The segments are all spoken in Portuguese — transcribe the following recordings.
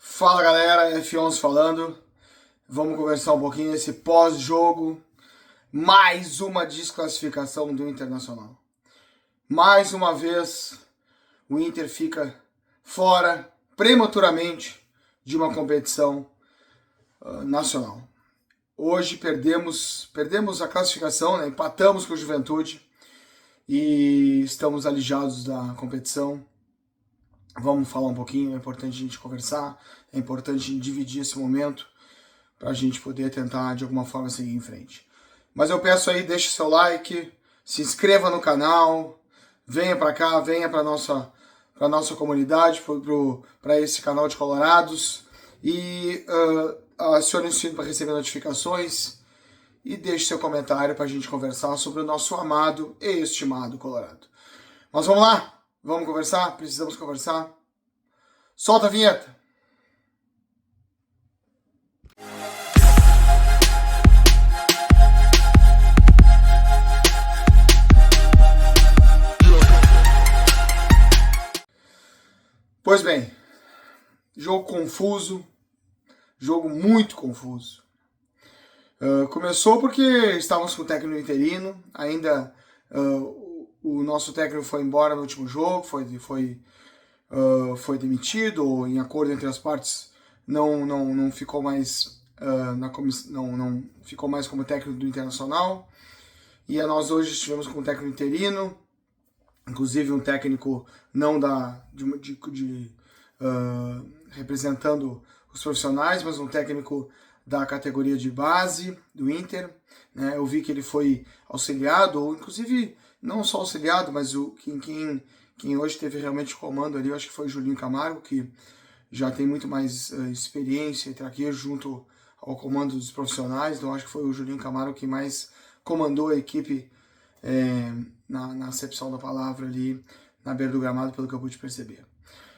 Fala galera, F11 falando. Vamos conversar um pouquinho esse pós-jogo. Mais uma desclassificação do Internacional. Mais uma vez, o Inter fica fora prematuramente de uma competição nacional. Hoje perdemos a classificação, né? Empatamos com o Juventude e estamos alijados da competição. Vamos falar um pouquinho, é importante a gente conversar, é importante a gente dividir esse momento para a gente poder tentar de alguma forma seguir em frente. Mas eu peço aí, deixe seu like, se inscreva no canal, venha para cá, venha para nossa comunidade, para esse canal de Colorados e acione o sino para receber notificações e deixe seu comentário para a gente conversar sobre o nosso amado e estimado Colorado. Mas vamos lá? Vamos conversar? Precisamos conversar? Solta a vinheta! Pois bem, jogo confuso, jogo muito confuso. Começou porque estávamos com o técnico interino, ainda o nosso técnico foi embora no último jogo, foi demitido, ou em acordo entre as partes não ficou mais não ficou mais como técnico do Internacional. E nós hoje estivemos com um técnico interino, inclusive um técnico não representando os profissionais, mas um técnico da categoria de base do Inter, né? Eu vi que ele foi auxiliado, ou inclusive não só auxiliado, mas quem hoje teve realmente comando ali, eu acho que foi o Julinho Camargo, que já tem muito mais experiência e traquejo junto ao comando dos profissionais, então acho que foi o Julinho Camargo que mais comandou a equipe na acepção da palavra ali na beira do gramado, pelo que eu pude perceber.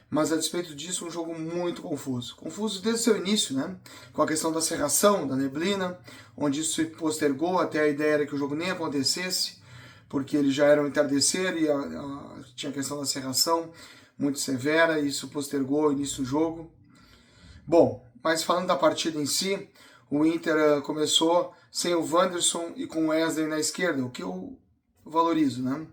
Mas a despeito disso, um jogo muito confuso. Confuso desde o seu início, né? Com a questão da cerração, da neblina, onde isso se postergou, até a ideia era que o jogo nem acontecesse, porque ele já era um entardecer e tinha a questão da cerração muito severa, e isso postergou o início do jogo. Bom, mas falando da partida em si, o Inter começou sem o Wanderson e com o Wesley na esquerda, o que eu valorizo, né?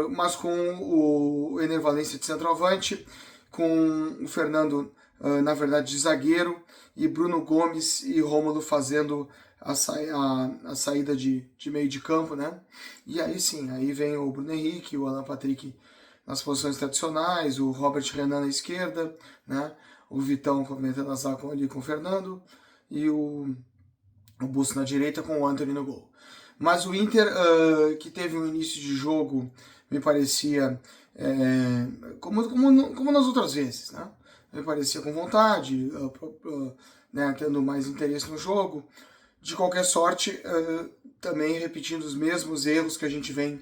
Mas com o Ener Valencia de centroavante, com o Fernando, na verdade, de zagueiro, e Bruno Gomes e Rômulo fazendo a saída de meio de campo, né? E aí sim, aí vem o Bruno Henrique, o Alan Patrick nas posições tradicionais, o Robert Renan na esquerda, né? O Vitão complementando a zaga ali com o Fernando, e o Busto na direita com o Antony no gol. Mas o Inter, que teve um início de jogo, me parecia como nas outras vezes, né? Me parecia com vontade, né, tendo mais interesse no jogo. De qualquer sorte, também repetindo os mesmos erros que a gente vem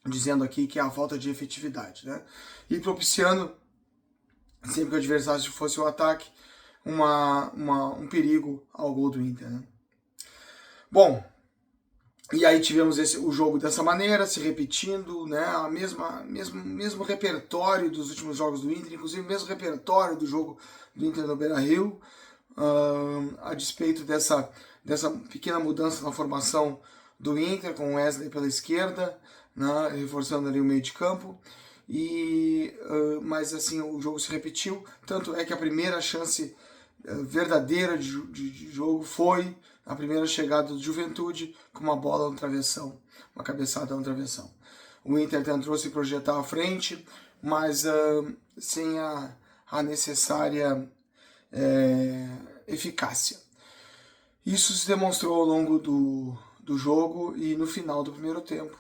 dizendo aqui, que é a falta de efetividade, né? E propiciando, sempre que o adversário fosse o ataque, um perigo ao gol do Inter, né? Bom, e aí tivemos o jogo dessa maneira, se repetindo, né? Mesmo repertório dos últimos jogos do Inter, inclusive o mesmo repertório do jogo do Inter no Beira-Rio, a despeito dessa pequena mudança na formação do Inter, com o Wesley pela esquerda, né? Reforçando ali o meio de campo. Mas assim, o jogo se repetiu, tanto é que a primeira chance verdadeira de jogo foi a primeira chegada do Juventude com uma bola no travessão, uma cabeçada no travessão. O Inter tentou se projetar à frente, mas sem a necessária eficácia. Isso se demonstrou ao longo do jogo e no final do primeiro tempo,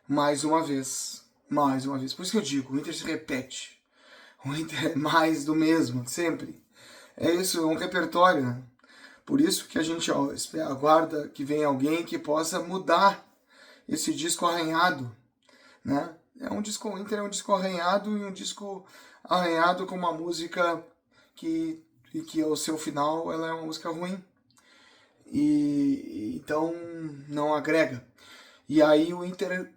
mais uma vez. Por isso que eu digo, o Inter se repete. O Inter é mais do mesmo, sempre. É isso, é um repertório, né? Por isso que a gente aguarda que venha alguém que possa mudar esse disco arranhado, né? O Inter é um disco arranhado, e um disco arranhado com uma música que ao seu final ela é uma música ruim. E então não agrega. E aí o Inter,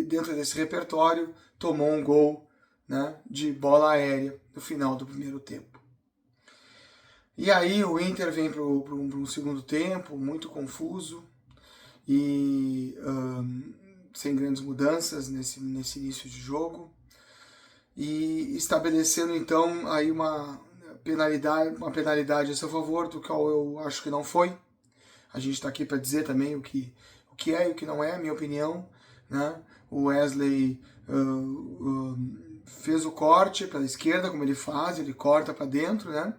dentro desse repertório, tomou um gol, né, de bola aérea no final do primeiro tempo. E aí o Inter vem para um segundo tempo muito confuso e sem grandes mudanças nesse início de jogo, e estabelecendo então aí uma penalidade a seu favor, do qual eu acho que não foi. A gente está aqui para dizer também o que é e o que não é, a minha opinião, né? O Wesley fez o corte pela esquerda, como ele faz, ele corta para dentro, né?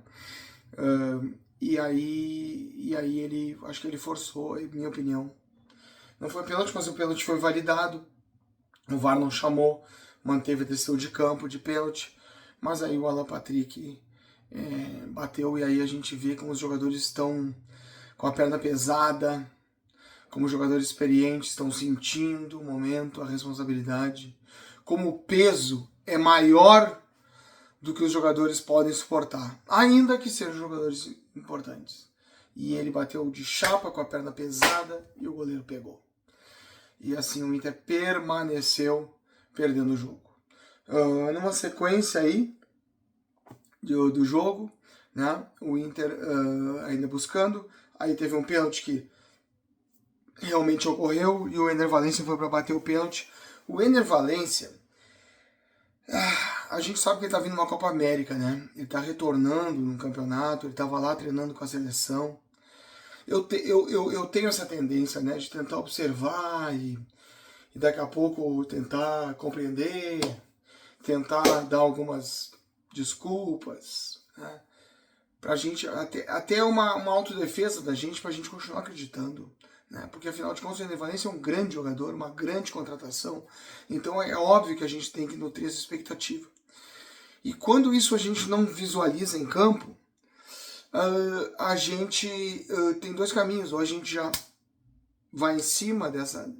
E aí ele, acho que ele forçou, em minha opinião. Não foi pênalti, mas o pênalti foi validado. O VAR não chamou, manteve a decisão de campo de pênalti, mas aí o Alan Patrick bateu, e aí a gente vê como os jogadores estão com a perna pesada, como os jogadores experientes estão sentindo o momento, a responsabilidade, como o peso é maior do que os jogadores podem suportar, ainda que sejam jogadores importantes. E ele bateu de chapa com a perna pesada e o goleiro pegou. E assim o Inter permaneceu perdendo o jogo. Numa sequência aí do jogo, né, o Inter ainda buscando, aí teve um pênalti que realmente ocorreu e o Ener Valencia foi para bater o pênalti. O Ener Valencia, a gente sabe que ele tá vindo numa Copa América, né? Ele tá retornando no campeonato, ele tava lá treinando com a seleção. Eu tenho essa tendência, né, de tentar observar e daqui a pouco tentar compreender, tentar dar algumas desculpas, né? Pra gente, até uma autodefesa da gente, pra gente continuar acreditando, né? Porque afinal de contas o Ener Valencia é um grande jogador, uma grande contratação, então é óbvio que a gente tem que nutrir essa expectativa. E quando isso a gente não visualiza em campo, a gente tem dois caminhos: ou a gente já vai em cima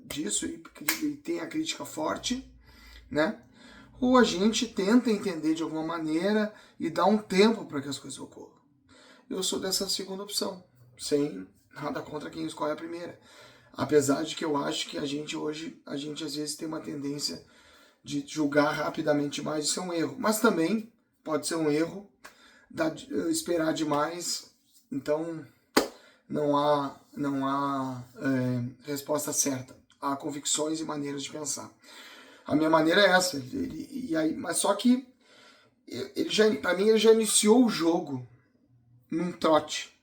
disso e tem a crítica forte, né? Ou a gente tenta entender de alguma maneira e dar um tempo para que as coisas ocorram. Eu sou dessa segunda opção, sem nada contra quem escolhe a primeira. Apesar de que eu acho que a gente às vezes tem uma tendência de julgar rapidamente mais, isso é um erro. Mas também pode ser um erro esperar demais, então não há resposta certa. Há convicções e maneiras de pensar. A minha maneira é essa. Mas só que para mim ele já iniciou o jogo num trote.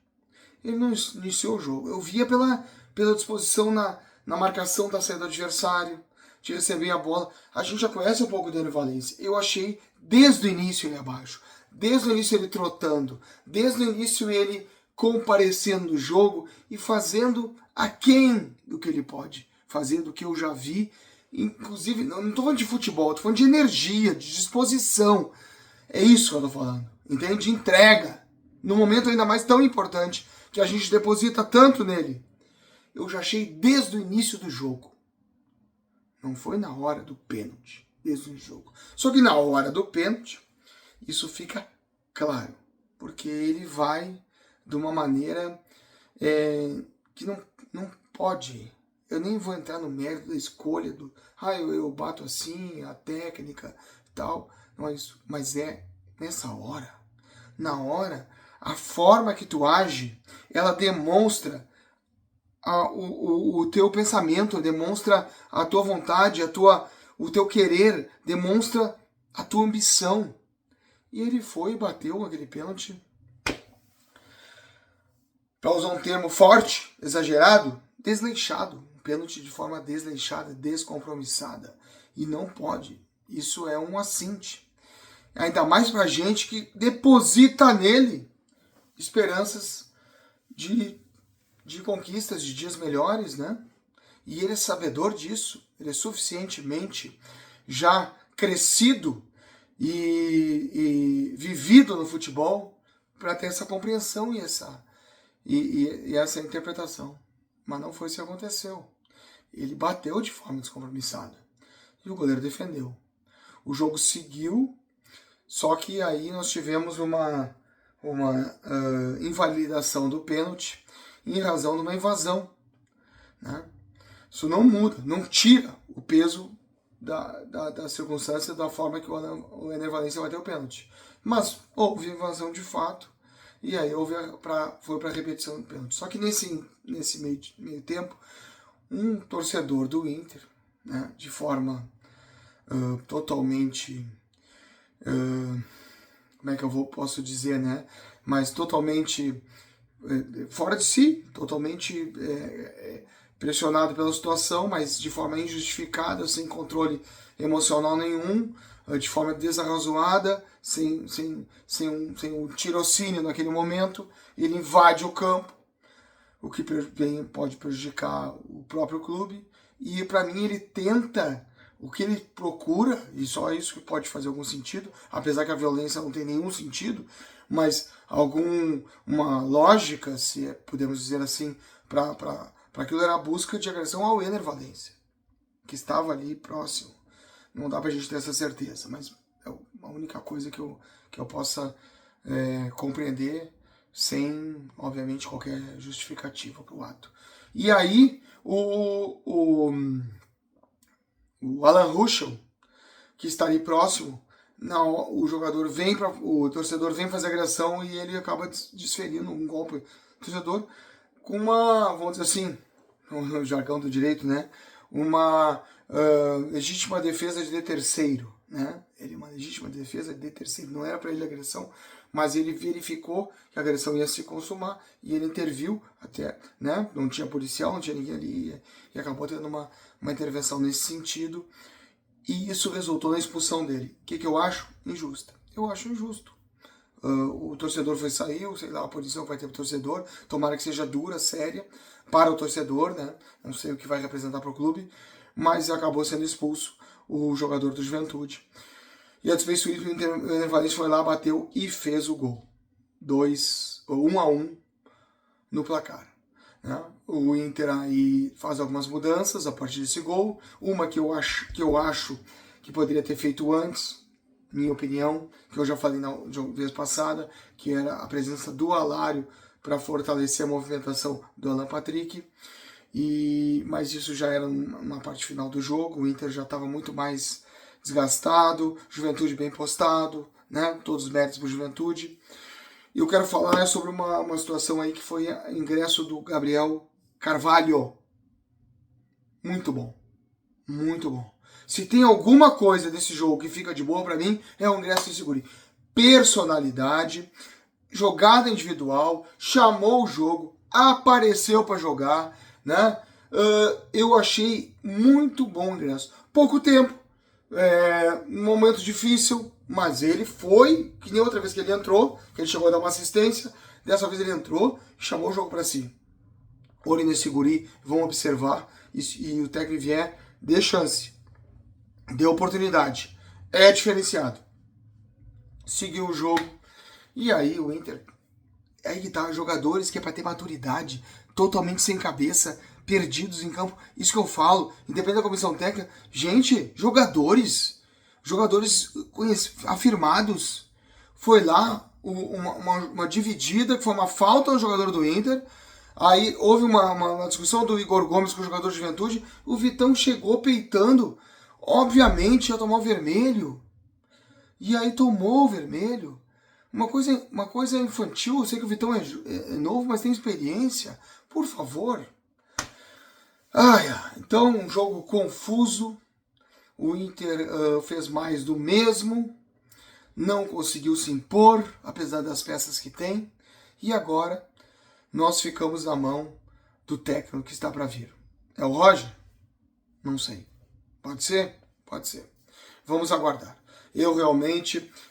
Ele não iniciou o jogo. Eu via pela disposição na marcação da saída do adversário, de receber a bola. A gente já conhece um pouco do Ener Valencia. Eu achei desde o início ele abaixo. Desde o início ele trotando. Desde o início ele comparecendo no jogo e fazendo aquém do que ele pode. Fazendo o que eu já vi. Inclusive, não estou falando de futebol, estou falando de energia, de disposição. É isso que eu estou falando. Entende? De entrega. No momento ainda mais tão importante, que a gente deposita tanto nele. Eu já achei desde o início do jogo. Não foi na hora do pênalti. Desde o jogo. Só que na hora do pênalti, isso fica claro. Porque ele vai de uma maneira que não pode. Eu nem vou entrar no mérito da escolha eu bato assim, a técnica e tal. Não é isso. Mas é nessa hora. Na hora, a forma que tu age, ela demonstra o teu pensamento, demonstra a tua vontade, o teu querer, demonstra a tua ambição. E ele foi e bateu aquele pênalti. Para usar um termo forte, exagerado, desleixado. Um pênalti de forma desleixada, descompromissada. E não pode. Isso é um assinte. Ainda mais pra gente que deposita nele esperanças de conquistas, de dias melhores, né? E ele é sabedor disso. Ele é suficientemente já crescido e vivido no futebol para ter essa compreensão e essa interpretação. Mas não foi isso que aconteceu. Ele bateu de forma descompromissada. E o goleiro defendeu. O jogo seguiu, só que aí nós tivemos uma invalidação do pênalti em razão de uma invasão, né? Isso não muda, não tira o peso da circunstância da forma que o Ener Valencia bateu o pênalti. Mas houve invasão de fato, e aí foi para repetição do pênalti. Só que nesse meio tempo, um torcedor do Inter, né, de forma totalmente, como é que posso dizer, né, mas totalmente fora de si, totalmente pressionado pela situação, mas de forma injustificada, sem controle emocional nenhum, de forma desarrazoada, sem um tirocínio naquele momento, ele invade o campo, o que pode prejudicar o próprio clube, e para mim ele tenta, o que ele procura, e só isso que pode fazer algum sentido, apesar que a violência não tem nenhum sentido, mas uma lógica, se podemos dizer assim, para aquilo era a busca de agressão ao Ener Valencia, que estava ali próximo. Não dá pra gente ter essa certeza, mas é a única coisa que eu possa compreender sem, obviamente, qualquer justificativa para o ato. E aí, o Alan Ruschel, que está ali próximo, o torcedor vem fazer agressão e ele acaba desferindo um golpe do torcedor com vamos dizer assim, no jargão do direito, né, uma legítima defesa de terceiro, né, uma legítima defesa de terceiro, não era para ele agressão, mas ele verificou que a agressão ia se consumar e ele interviu até, né, não tinha policial, não tinha ninguém ali e acabou tendo uma intervenção nesse sentido. E isso resultou na expulsão dele. O que eu acho? Injusta. Eu acho injusto. O torcedor saiu, sei lá, a punição vai ter pro torcedor. Tomara que seja dura, séria, para o torcedor, né? Não sei o que vai representar para o clube. Mas acabou sendo expulso o jogador do Juventude. E a despeito disso, o Ener Valencia foi lá, bateu e fez o gol. 1-1 no placar. Né? O Inter aí faz algumas mudanças a partir desse gol. Uma que eu acho que poderia ter feito antes, minha opinião, que eu já falei na vez passada, que era a presença do Alário para fortalecer a movimentação do Alan Patrick. Mas isso já era uma parte final do jogo. O Inter já estava muito mais desgastado, Juventude bem postado, né? Todos os méritos para o Juventude. E eu quero falar sobre uma situação aí que foi o ingresso do Gabriel Carvalho. Muito bom. Muito bom. Se tem alguma coisa desse jogo que fica de boa para mim, é o ingresso desse guri. Personalidade, jogada individual, chamou o jogo, apareceu para jogar, né? Eu achei muito bom o ingresso. Pouco tempo, um momento difícil, mas ele foi, que nem outra vez que ele entrou, que ele chegou a dar uma assistência, dessa vez ele entrou e chamou o jogo para si. Olhem nesse guri, vão observar, e o técnico vier, dê chance, dê oportunidade, é diferenciado. Seguiu o jogo, e aí o Inter, aí tá, jogadores que é para ter maturidade, totalmente sem cabeça, perdidos em campo, isso que eu falo, independente da comissão técnica, gente, jogadores afirmados, foi lá uma dividida, que foi uma falta ao jogador do Inter, aí houve uma discussão do Igor Gomes com o jogador de Juventude, o Vitão chegou peitando, obviamente ia tomar o vermelho, e aí tomou o vermelho, uma coisa infantil, eu sei que o Vitão é novo, mas tem experiência, por favor. Então um jogo confuso, o Inter fez mais do mesmo, não conseguiu se impor, apesar das peças que tem, e agora nós ficamos na mão do técnico que está para vir. É o Roger? Não sei. Pode ser? Pode ser. Vamos aguardar.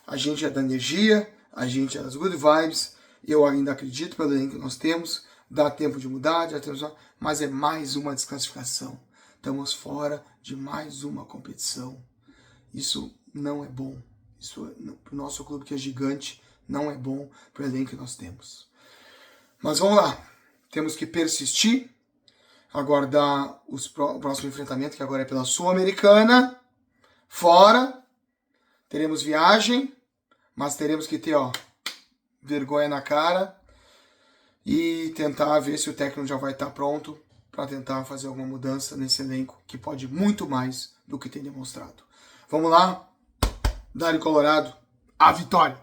A gente é da energia, a gente é das good vibes, eu ainda acredito pelo elenco que nós temos, dá tempo de mudar, mas é mais uma desclassificação. Estamos fora de mais uma competição. Isso não é bom. Isso, para o nosso clube que é gigante, não é bom para o elenco que nós temos. Mas vamos lá. Temos que persistir, aguardar o próximo enfrentamento, que agora é pela Sul-Americana. Fora. Teremos viagem, mas teremos que ter vergonha na cara e tentar ver se o técnico já vai estar pronto para tentar fazer alguma mudança nesse elenco que pode muito mais do que tem demonstrado. Vamos lá, Dário Colorado, a vitória!